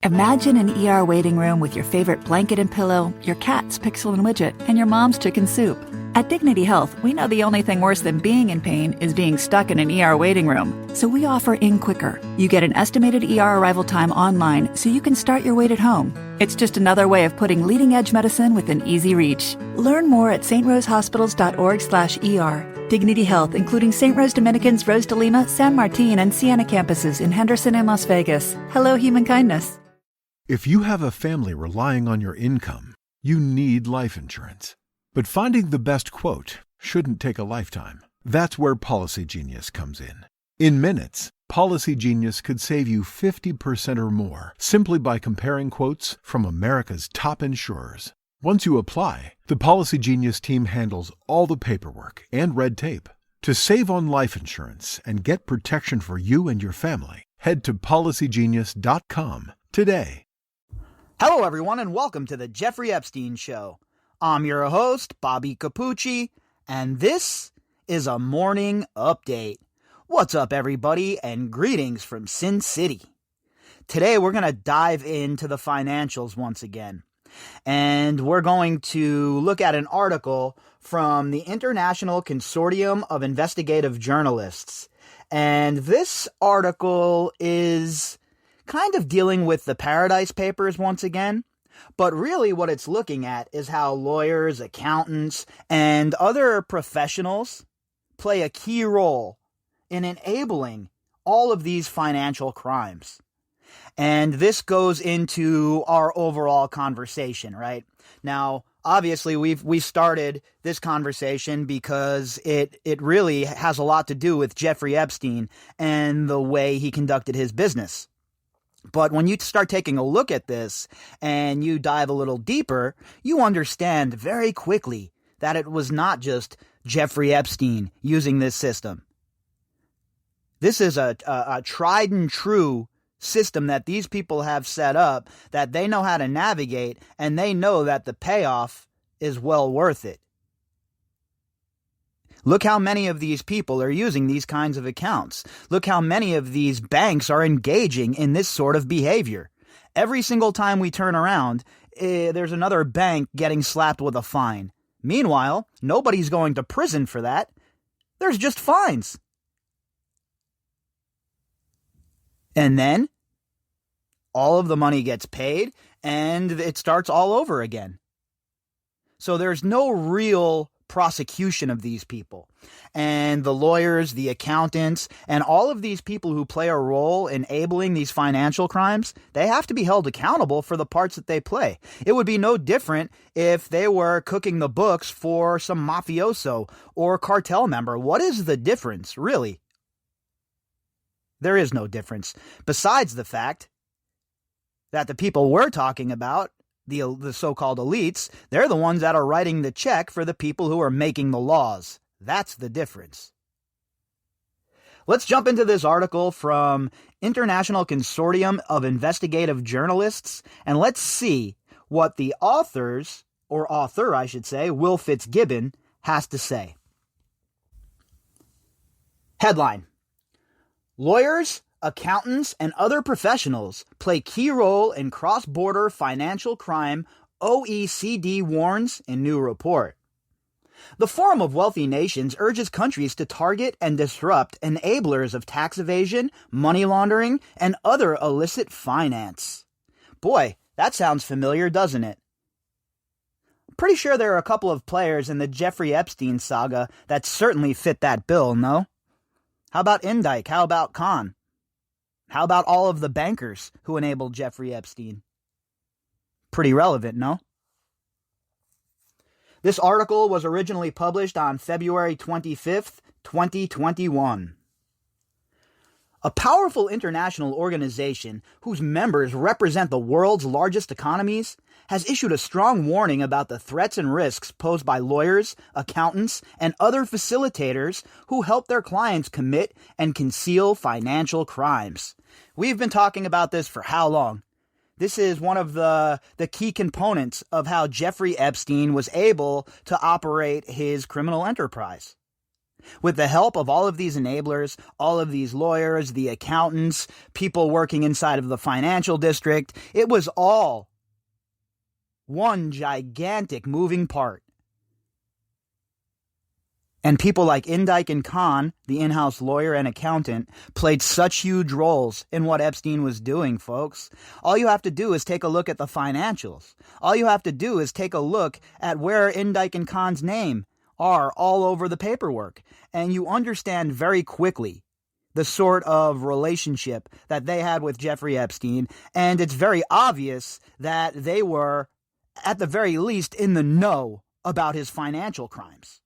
Imagine an ER waiting room with your favorite blanket and pillow, your cat's pixel and widget, and your mom's chicken soup. At Dignity Health, we know the only thing worse than being in pain is being stuck in an ER waiting room. So we offer In Quicker. You get an estimated ER arrival time online so you can start your wait at home. It's just another way of putting leading-edge medicine within easy reach. Learn more at strosehospitals.org/ER. Dignity Health, including St. Rose Dominicans, Rose de Lima, San Martin, and Siena campuses in Henderson and Las Vegas. Hello, human kindness. If you have a family relying on your income, you need life insurance. But finding the best quote shouldn't take a lifetime. That's where Policy Genius comes in. In minutes, Policy Genius could save you 50% or more simply by comparing quotes from America's top insurers. Once you apply, the Policy Genius team handles all the paperwork and red tape. To save on life insurance and get protection for you and your family, head to policygenius.com today. Hello, everyone, and welcome to the Jeffrey Epstein Show. I'm your host, Bobbycapucci, and this is a morning update. What's up, everybody, and greetings from Sin City. Today, we're going to dive into the financials once again, and we're going to look at an article from the International Consortium of Investigative Journalists, and this article is kind of dealing with the Paradise Papers once again, but really what it's looking at is how lawyers, accountants, and other professionals play a key role in enabling all of these financial crimes. And this goes into our overall conversation, right? Now, obviously, we started this conversation because it really has a lot to do with Jeffrey Epstein and the way he conducted his business. But when you start taking a look at this and you dive a little deeper, you understand very quickly that it was not just Jeffrey Epstein using this system. This is a tried and true system that these people have set up that they know how to navigate, and they know that the payoff is well worth it. Look how many of these people are using these kinds of accounts. Look how many of these banks are engaging in this sort of behavior. Every single time we turn around, there's another bank getting slapped with a fine. Meanwhile, nobody's going to prison for that. There's just fines. And then all of the money gets paid and it starts all over again. So there's no real prosecution of these people. And the lawyers, the accountants, and all of these people who play a role in enabling these financial crimes, they have to be held accountable for the parts that they play. It would be no different if they were cooking the books for some mafioso or cartel member. What is the difference, really? There is no difference, besides the fact that the people we're talking about, the so-called elites, they're the ones that are writing the check for the people who are making the laws. That's the difference. Let's jump into this article from International Consortium of Investigative Journalists, and let's see what the author, I should say, Will Fitzgibbon, has to say. Headline: Lawyers, accountants, and other professionals play key role in cross-border financial crime, OECD warns in new report. The Forum of Wealthy Nations urges countries to target and disrupt enablers of tax evasion, money laundering, and other illicit finance. Boy, that sounds familiar, doesn't it? Pretty sure there are a couple of players in the Jeffrey Epstein saga that certainly fit that bill, no? How about Indike? How about Khan? How about all of the bankers who enabled Jeffrey Epstein? Pretty relevant, no? This article was originally published on February 25th, 2021. A powerful international organization whose members represent the world's largest economies has issued a strong warning about the threats and risks posed by lawyers, accountants, and other facilitators who help their clients commit and conceal financial crimes. We've been talking about this for how long? This is one of the key components of how Jeffrey Epstein was able to operate his criminal enterprise. With the help of all of these enablers, all of these lawyers, the accountants, people working inside of the financial district, it was all one gigantic moving part. And people like Indike and Khan, the in-house lawyer and accountant, played such huge roles in what Epstein was doing, folks. All you have to do is take a look at the financials. All you have to do is take a look at where Indike and Khan's name are all over the paperwork. And you understand very quickly the sort of relationship that they had with Jeffrey Epstein. And it's very obvious that they were, at the very least, in the know about his financial crimes.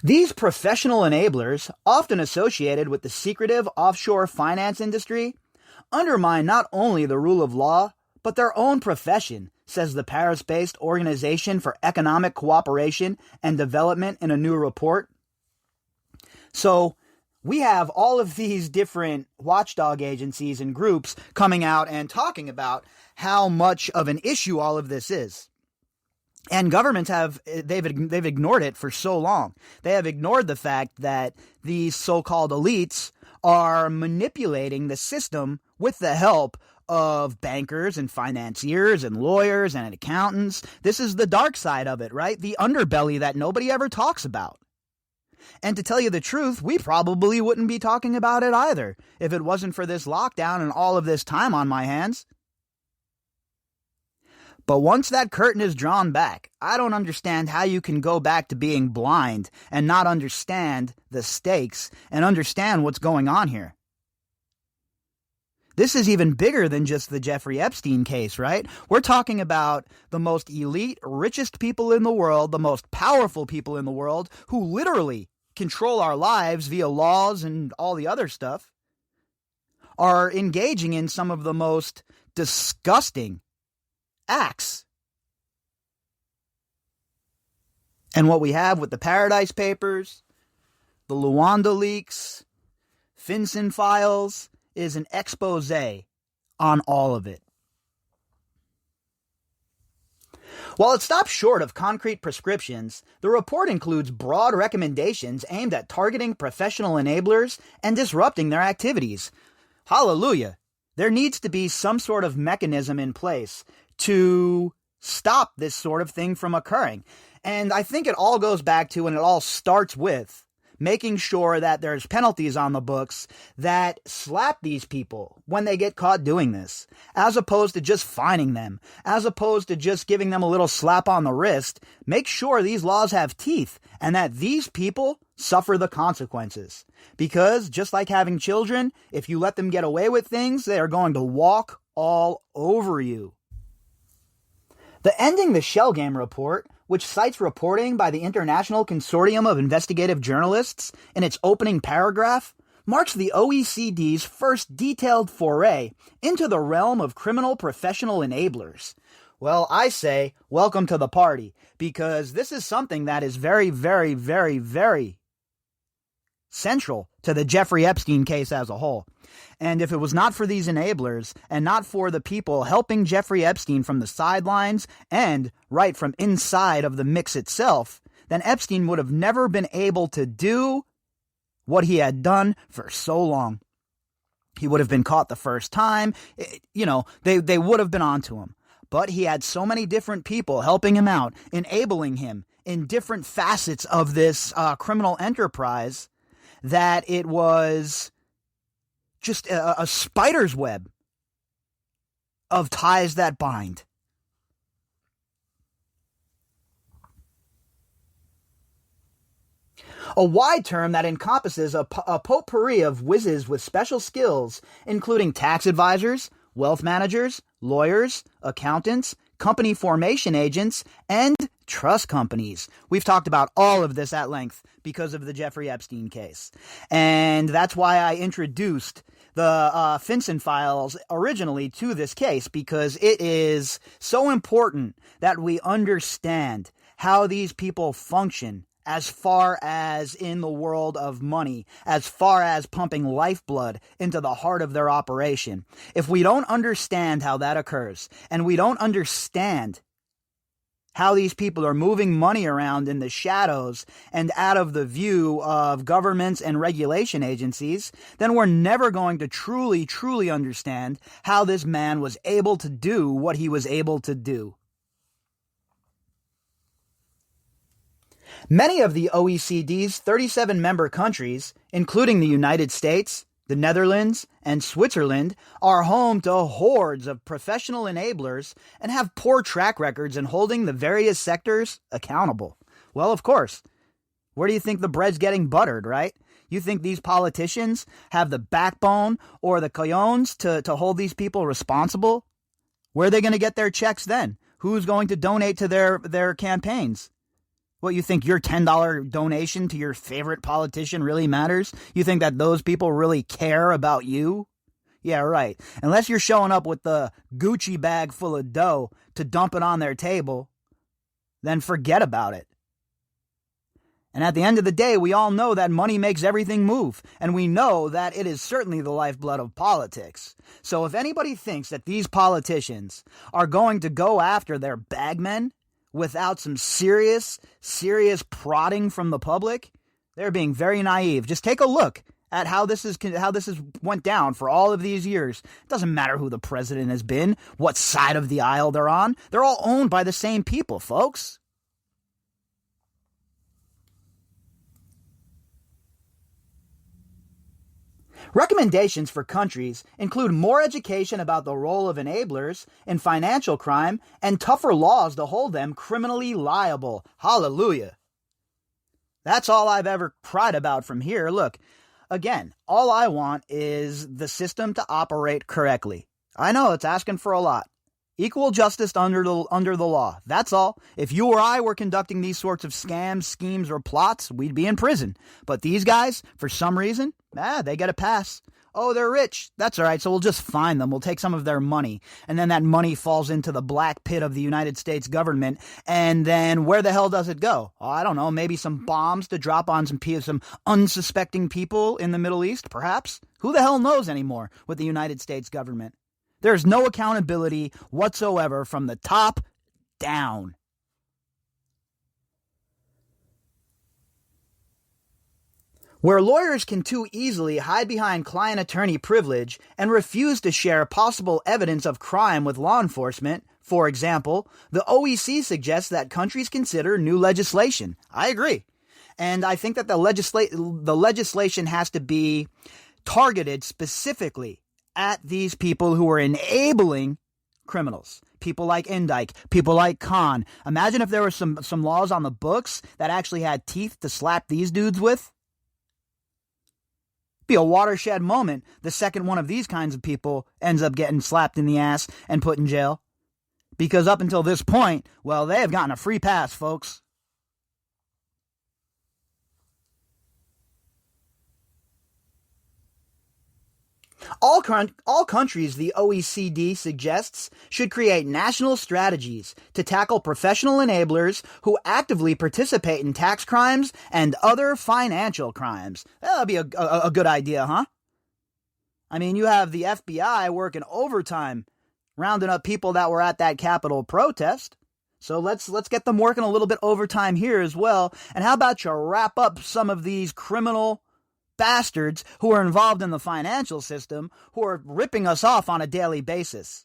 These professional enablers, often associated with the secretive offshore finance industry, undermine not only the rule of law, but their own profession, says the Paris-based Organization for Economic Cooperation and Development in a new report. So we have all of these different watchdog agencies and groups coming out and talking about how much of an issue all of this is. And governments they've ignored it for so long. They have ignored the fact that these so-called elites are manipulating the system with the help of bankers and financiers and lawyers and accountants. This is the dark side of it, right? The underbelly that nobody ever talks about. And to tell you the truth, we probably wouldn't be talking about it either if it wasn't for this lockdown and all of this time on my hands. But once that curtain is drawn back, I don't understand how you can go back to being blind and not understand the stakes and understand what's going on here. This is even bigger than just the Jeffrey Epstein case, right? We're talking about the most elite, richest people in the world, the most powerful people in the world, who literally control our lives via laws and all the other stuff, are engaging in some of the most disgusting acts. And what we have with the Paradise Papers, the Luanda leaks, FinCEN files, is an expose on all of it. While it stops short of concrete prescriptions, the report includes broad recommendations aimed at targeting professional enablers and disrupting their activities. Hallelujah! There needs to be some sort of mechanism in place to stop this sort of thing from occurring. And I think it all goes back to, and it all starts with, making sure that there's penalties on the books that slap these people when they get caught doing this, as opposed to just fining them, as opposed to just giving them a little slap on the wrist. Make sure these laws have teeth and that these people suffer the consequences. Because just like having children, if you let them get away with things, they are going to walk all over you. The Ending the Shell Game report, which cites reporting by the International Consortium of Investigative Journalists in its opening paragraph, marks the OECD's first detailed foray into the realm of criminal professional enablers. Well, I say, welcome to the party, because this is something that is very, very, very, very central to the Jeffrey Epstein case as a whole. And if it was not for these enablers and not for the people helping Jeffrey Epstein from the sidelines and right from inside of the mix itself, then Epstein would have never been able to do what he had done for so long. He would have been caught the first time. They would have been onto him. But he had so many different people helping him out, enabling him in different facets of this criminal enterprise, that it was just a spider's web of ties that bind. A wide term that encompasses a potpourri of whizzes with special skills, including tax advisors, wealth managers, lawyers, accountants, company formation agents, and trust companies. We've talked about all of this at length because of the Jeffrey Epstein case. And that's why I introduced the FinCEN files originally to this case, because it is so important that we understand how these people function as far as in the world of money, as far as pumping lifeblood into the heart of their operation. If we don't understand how that occurs, and we don't understand how these people are moving money around in the shadows and out of the view of governments and regulation agencies, then we're never going to truly, truly understand how this man was able to do what he was able to do. Many of the OECD's 37 member countries, including the United States, the Netherlands, and Switzerland, are home to hordes of professional enablers and have poor track records in holding the various sectors accountable. Well, of course. Where do you think the bread's getting buttered, right? You think these politicians have the backbone or the cojones to hold these people responsible? Where are they going to get their checks then? Who's going to donate to their campaigns? What, you think your $10 donation to your favorite politician really matters? You think that those people really care about you? Yeah, right. Unless you're showing up with the Gucci bag full of dough to dump it on their table, then forget about it. And at the end of the day, we all know that money makes everything move, and we know that it is certainly the lifeblood of politics. So if anybody thinks that these politicians are going to go after their bagmen without some serious prodding from the public, they're being very naive. Just take a look at how this is went down for all of these years. It doesn't matter who the president has been, what side of the aisle they're on. They're all owned by the same people, folks. Recommendations for countries include more education about the role of enablers in financial crime and tougher laws to hold them criminally liable. Hallelujah. That's all I've ever cried about from here. Look, again, all I want is the system to operate correctly. I know it's asking for a lot. Equal justice under the law. That's all. If you or I were conducting these sorts of scams, schemes, or plots, we'd be in prison. But these guys, for some reason, they get a pass. Oh, they're rich. That's all right, so we'll just fine them. We'll take some of their money. And then that money falls into the black pit of the United States government. And then where the hell does it go? Oh, I don't know. Maybe some bombs to drop on some unsuspecting people in the Middle East, perhaps? Who the hell knows anymore with the United States government? There's no accountability whatsoever from the top down. Where lawyers can too easily hide behind client-attorney privilege and refuse to share possible evidence of crime with law enforcement, for example, the OEC suggests that countries consider new legislation. I agree. And I think that the legislation has to be targeted specifically at these people who are enabling criminals. People like Indike, people like Khan. Imagine if there were some laws on the books that actually had teeth to slap these dudes with. Be a watershed moment the second one of these kinds of people ends up getting slapped in the ass and put in jail. Because up until this point, well, they have gotten a free pass, folks. All countries, the OECD suggests, should create national strategies to tackle professional enablers who actively participate in tax crimes and other financial crimes. That'll be a good idea, huh? I mean, you have the FBI working overtime, rounding up people that were at that Capitol protest. So let's get them working a little bit overtime here as well. And how about you wrap up some of these criminal bastards who are involved in the financial system, who are ripping us off on a daily basis.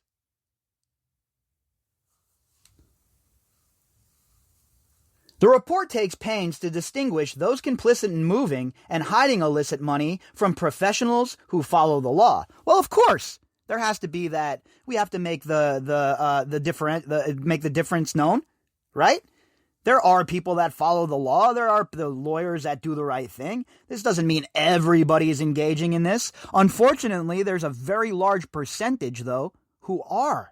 The report takes pains to distinguish those complicit in moving and hiding illicit money from professionals who follow the law. Well, of course, there has to be that. We have to make make the difference known, right? There are people that follow the law. There are the lawyers that do the right thing. This doesn't mean everybody is engaging in this. Unfortunately, there's a very large percentage, though, who are.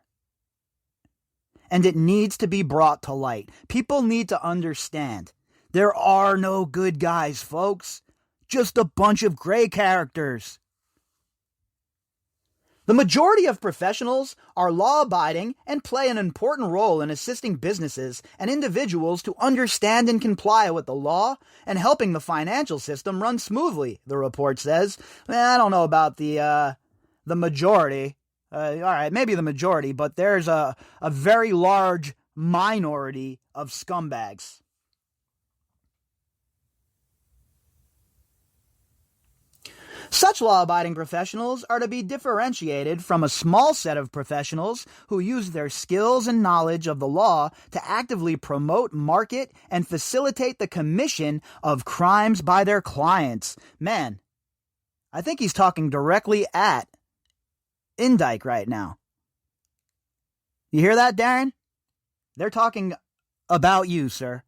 And it needs to be brought to light. People need to understand. There are no good guys, folks. Just a bunch of gray characters. The majority of professionals are law-abiding and play an important role in assisting businesses and individuals to understand and comply with the law and helping the financial system run smoothly, the report says. I don't know about the majority. All right, maybe the majority, but there's a very large minority of scumbags. Such law-abiding professionals are to be differentiated from a small set of professionals who use their skills and knowledge of the law to actively promote, market, and facilitate the commission of crimes by their clients. Man, I think he's talking directly at Indike right now. You hear that, Darren? They're talking about you, sir.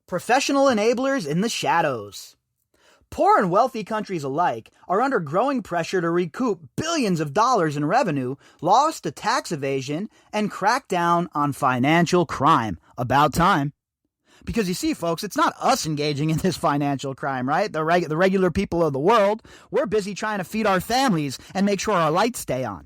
Professional enablers in the shadows. Poor and wealthy countries alike are under growing pressure to recoup billions of dollars in revenue lost to tax evasion and crack down on financial crime. About time. Because you see, folks, it's not us engaging in this financial crime, right? The regular people of the world, we're busy trying to feed our families and make sure our lights stay on.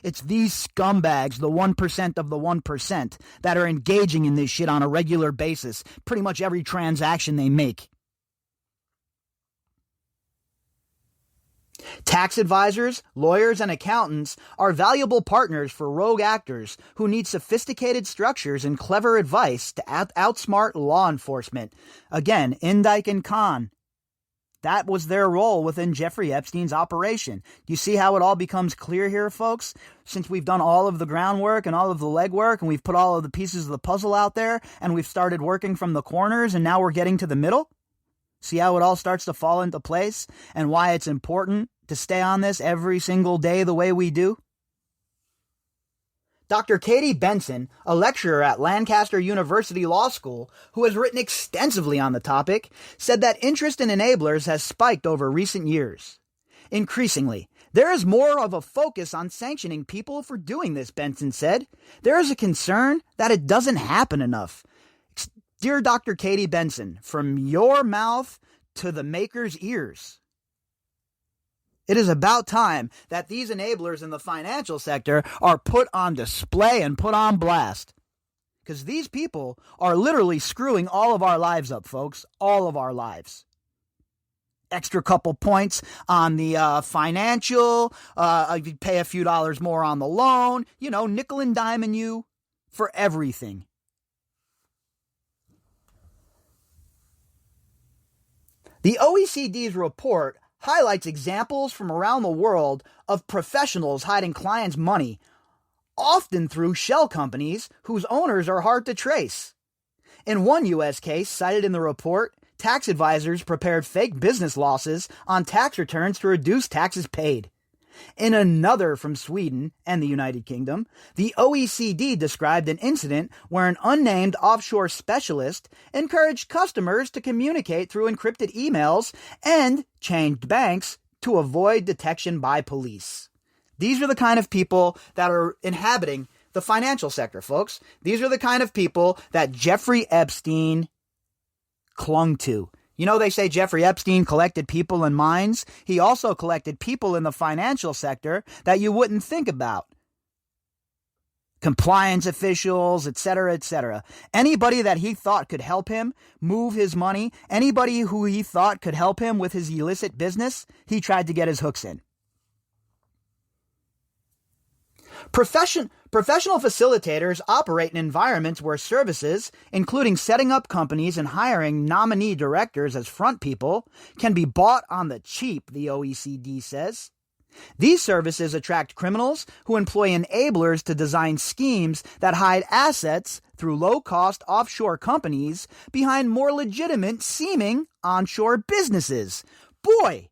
It's these scumbags, the 1% of the 1%, that are engaging in this shit on a regular basis, pretty much every transaction they make. Tax advisors, lawyers, and accountants are valuable partners for rogue actors who need sophisticated structures and clever advice to outsmart law enforcement. Again, Indike and Khan. That was their role within Jeffrey Epstein's operation. Do you see how it all becomes clear here, folks? Since we've done all of the groundwork and all of the legwork, and we've put all of the pieces of the puzzle out there, and we've started working from the corners, and now we're getting to the middle? See how it all starts to fall into place and why it's important to stay on this every single day the way we do? Dr. Katie Benson, a lecturer at Lancaster University Law School who has written extensively on the topic, said that interest in enablers has spiked over recent years. Increasingly, there is more of a focus on sanctioning people for doing this, Benson said. There is a concern that it doesn't happen enough. Dear Dr. Katie Benson, from your mouth to the maker's ears, it is about time that these enablers in the financial sector are put on display and put on blast. Because these people are literally screwing all of our lives up, folks. All of our lives. Extra couple points on the financial, you pay a few dollars more on the loan, nickel and diming you for everything. The OECD's report highlights examples from around the world of professionals hiding clients' money, often through shell companies whose owners are hard to trace. In one U.S. case cited in the report, tax advisors prepared fake business losses on tax returns to reduce taxes paid. In another from Sweden and the United Kingdom, the OECD described an incident where an unnamed offshore specialist encouraged customers to communicate through encrypted emails and changed banks to avoid detection by police. These are the kind of people that are inhabiting the financial sector, folks. These are the kind of people that Jeffrey Epstein clung to. They say Jeffrey Epstein collected people in mines. He also collected people in the financial sector that you wouldn't think about. Compliance officials, etc., etc. Anybody that he thought could help him move his money, anybody who he thought could help him with his illicit business, he tried to get his hooks in. Professional facilitators operate in environments where services, including setting up companies and hiring nominee directors as front people, can be bought on the cheap, the OECD says. These services attract criminals who employ enablers to design schemes that hide assets through low-cost offshore companies behind more legitimate seeming onshore businesses. Boy!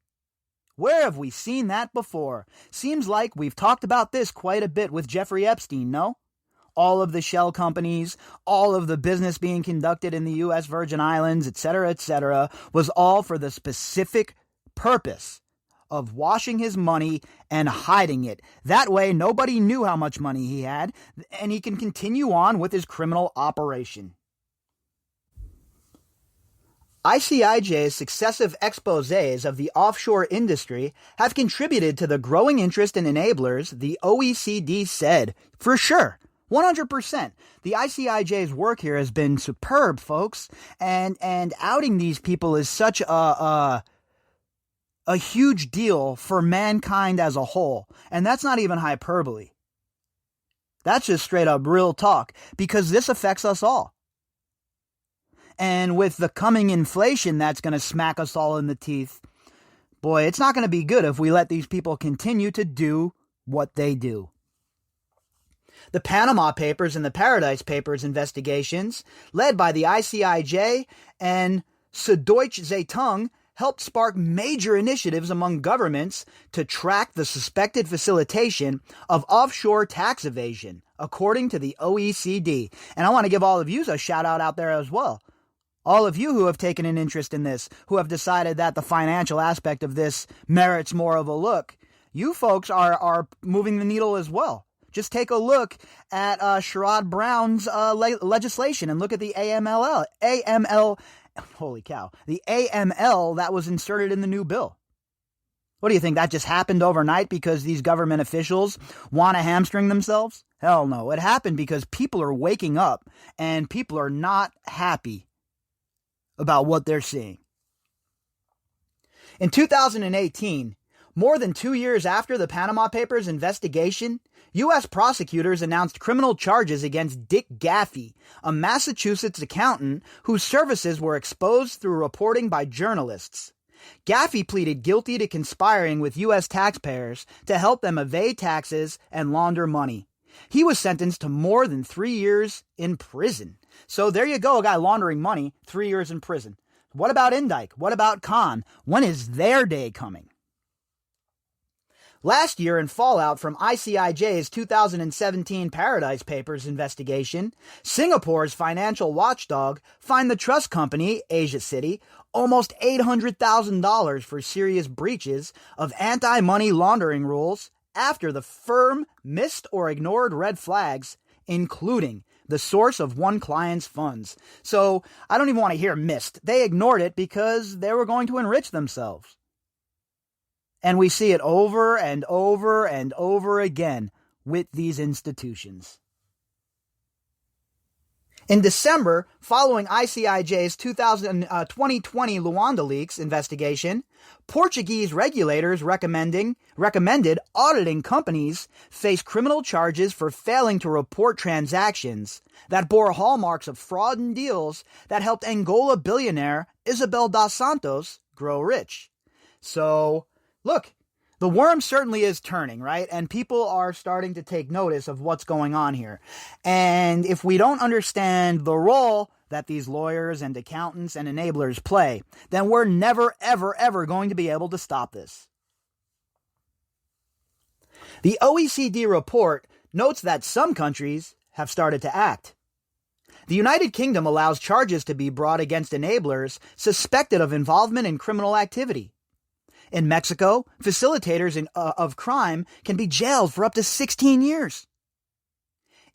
Where have we seen that before? Seems like we've talked about this quite a bit with Jeffrey Epstein, no? All of the shell companies, all of the business being conducted in the U.S. Virgin Islands, etc., was all for the specific purpose of washing his money and hiding it. That way, nobody knew how much money he had, and he can continue on with his criminal operation. ICIJ's successive exposés of the offshore industry have contributed to the growing interest in enablers, the OECD said. For sure. 100%. The ICIJ's work here has been superb, folks. And outing these people is such a huge deal for mankind as a whole. And that's not even hyperbole. That's just straight up real talk, because this affects us all. And with the coming inflation that's going to smack us all in the teeth, boy, it's not going to be good if we let these people continue to do what they do. The Panama Papers and the Paradise Papers investigations, led by the ICIJ and Süddeutsche Zeitung, helped spark major initiatives among governments to track the suspected facilitation of offshore tax evasion, according to the OECD. And I want to give all of you a shout out there as well. All of you who have taken an interest in this, who have decided that the financial aspect of this merits more of a look, you folks are moving the needle as well. Just take a look at Sherrod Brown's legislation and look at the holy cow, the AML that was inserted in the new bill. What do you think? That just happened overnight because these government officials want to hamstring themselves? Hell no. It happened because people are waking up and people are not happy about what they're seeing. In 2018, more than 2 years after the Panama Papers investigation, U.S. prosecutors announced criminal charges against Dick Gaffey, a Massachusetts accountant whose services were exposed through reporting by journalists. Gaffey pleaded guilty to conspiring with U.S. taxpayers to help them evade taxes and launder money. He was sentenced to more than 3 years in prison. So there you go, a guy laundering money, 3 years in prison. What about Indike? What about Khan? When is their day coming? Last year, in fallout from ICIJ's 2017 Paradise Papers investigation, Singapore's financial watchdog fined the trust company, Asia City, almost $800,000 for serious breaches of anti-money laundering rules after the firm missed or ignored red flags, including the source of one client's funds. So I don't even want to hear missed. They ignored it because they were going to enrich themselves. And we see it over and over and over again with these institutions. In December, following ICIJ's 2020 Luanda Leaks investigation, Portuguese regulators recommended auditing companies face criminal charges for failing to report transactions that bore hallmarks of fraud and deals that helped Angola billionaire Isabel dos Santos grow rich. So, look, the worm certainly is turning, right? And people are starting to take notice of what's going on here. And if we don't understand the role that these lawyers and accountants and enablers play, then we're never, ever, ever going to be able to stop this. The OECD report notes that some countries have started to act. The United Kingdom allows charges to be brought against enablers suspected of involvement in criminal activity. In Mexico, facilitators of crime can be jailed for up to 16 years.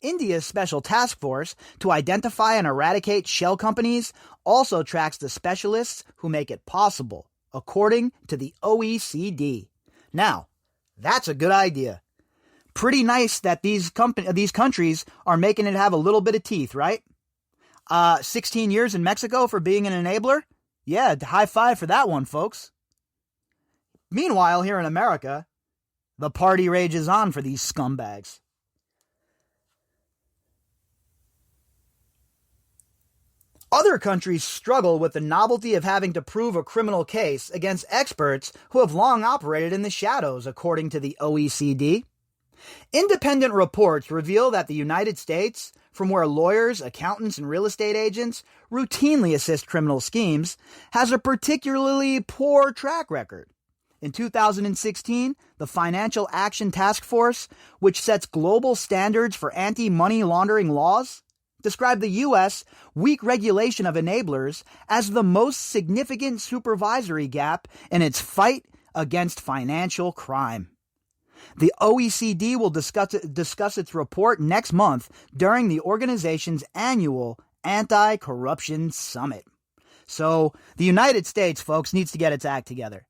India's Special Task Force to identify and eradicate shell companies also tracks the specialists who make it possible, according to the OECD. Now, that's a good idea. Pretty nice that these countries are making it have a little bit of teeth, right? 16 years in Mexico for being an enabler? Yeah, high five for that one, folks. Meanwhile, here in America, the party rages on for these scumbags. Other countries struggle with the novelty of having to prove a criminal case against experts who have long operated in the shadows, according to the OECD. Independent reports reveal that the United States, from where lawyers, accountants, and real estate agents routinely assist criminal schemes, has a particularly poor track record. In 2016, the Financial Action Task Force, which sets global standards for anti-money laundering laws, described the U.S. weak regulation of enablers as the most significant supervisory gap in its fight against financial crime. The OECD will discuss its report next month during the organization's annual Anti-Corruption Summit. So, the United States, folks, needs to get its act together.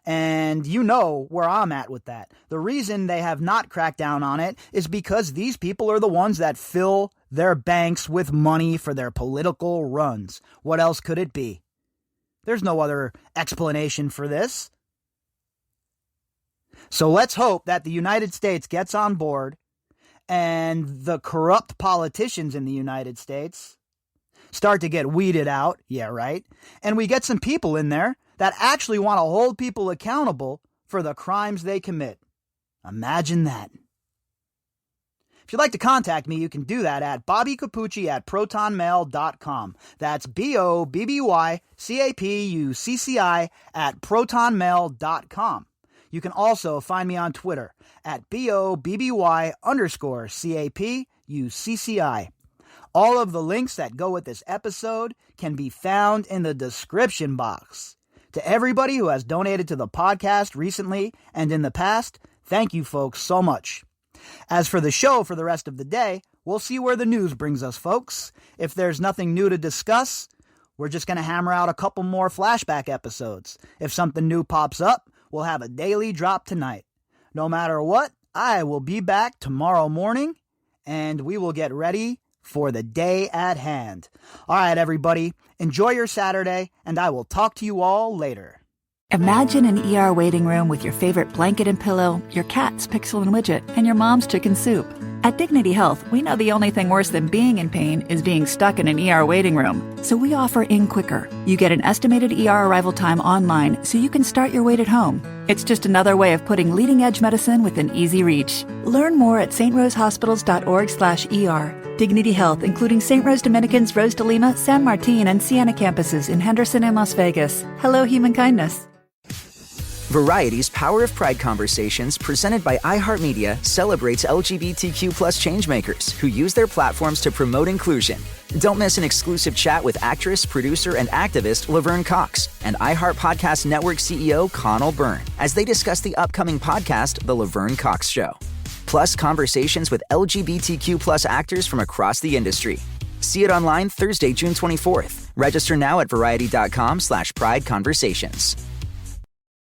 And you know where I'm at with that. The reason they have not cracked down on it is because these people are the ones that fill their banks with money for their political runs. What else could it be? There's no other explanation for this. So let's hope that the United States gets on board and the corrupt politicians in the United States start to get weeded out, yeah, right, and we get some people in there that actually want to hold people accountable for the crimes they commit. Imagine that. If you'd like to contact me, you can do that at bobbycapucci@protonmail.com. That's BOBBYCAPUCCI at protonmail.com. You can also find me on Twitter at BOBBY_CAPUCCI. All of the links that go with this episode can be found in the description box. To everybody who has donated to the podcast recently and in the past, thank you folks so much. As for the show for the rest of the day, we'll see where the news brings us, folks. If there's nothing new to discuss, we're just going to hammer out a couple more Flashback episodes. If something new pops up, we'll have a daily drop tonight. No matter what, I will be back tomorrow morning, and we will get ready for the day at hand. All right, everybody, enjoy your Saturday, and I will talk to you all later. Imagine an ER waiting room with your favorite blanket and pillow, your cat's pixel and widget, and your mom's chicken soup. At Dignity Health, we know the only thing worse than being in pain is being stuck in an ER waiting room. So we offer In Quicker. You get an estimated ER arrival time online so you can start your wait at home. It's just another way of putting leading-edge medicine within easy reach. Learn more at strosehospitals.org/ER. Dignity Health, including St. Rose Dominicans, Rose de Lima, San Martin, and Siena campuses in Henderson and Las Vegas. Hello, human kindness. Variety's Power of Pride Conversations, presented by iHeartMedia, celebrates LGBTQ+ changemakers who use their platforms to promote inclusion. Don't miss an exclusive chat with actress, producer, and activist Laverne Cox and iHeart Podcast Network CEO Connell Byrne as they discuss the upcoming podcast, The Laverne Cox Show. Plus conversations with LGBTQ+ actors from across the industry. See it online Thursday, June 24th. Register now at variety.com/Pride Conversations.